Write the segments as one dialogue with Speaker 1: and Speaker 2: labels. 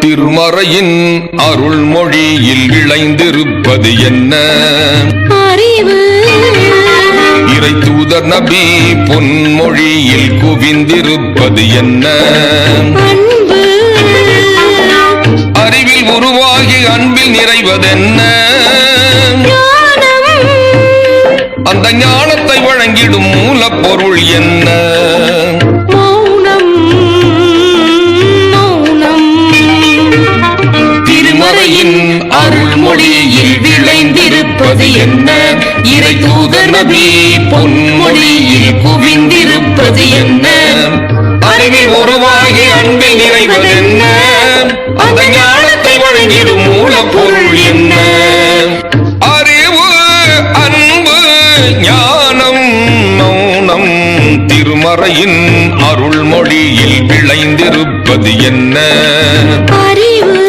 Speaker 1: திருமறையின் அருள்மொழியில் விளைந்திருப்பது என்ன
Speaker 2: அறிவு?
Speaker 1: இறை தூதர் நபி பொன்மொழியில் குவிந்திருப்பது என்ன
Speaker 2: அன்பு?
Speaker 1: அறிவில் உருவாகி அன்பில் நிறைவதென்ன
Speaker 2: ஞானம்?
Speaker 1: அந்த ஞானத்தை வழங்கிடும் மூலப்பொருள் என்ன அருள்மொழியில் விளைந்திருப்பது என்ன இறை தூதர் நபி பொன்மொழியில் குவிந்திருப்பது என்ன அறிவில் உருவாகி அன்பில் நிறைவதென்ன அந்த ஞானத்தை வழங்கிடும் மூலப்பொருள் என்ன அறிவு அன்பு ஞானம் மௌனம் திருமறையின் அருள்மொழியில் விளைந்திருப்பது என்ன
Speaker 2: அறிவு?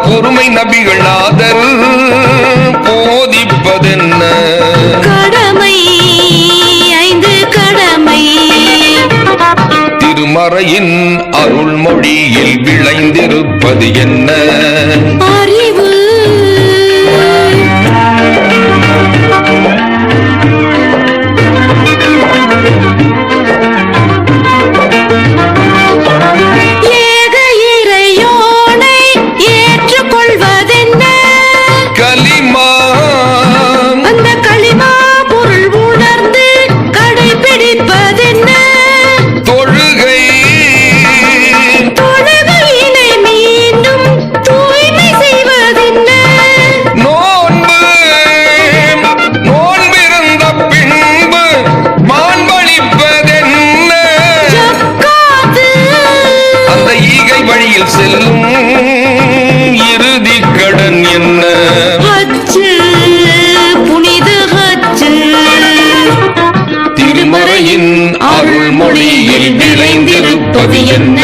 Speaker 2: பொறுமை நபிகள் நாதர் போதிப்பதென்ன கடமை? 5 கடமை.
Speaker 1: திருமறையின் அருள்மொழியில் விளைந்திருப்பது என்ன
Speaker 2: அறிவு?
Speaker 1: செல்லும் இறுதி கடன் என்ன
Speaker 2: ஹஜ்ஜு, புனித ஹஜ்ஜு.
Speaker 1: திருமறையின் அருள்மொழியில் விளைந்திருப்பது என்ன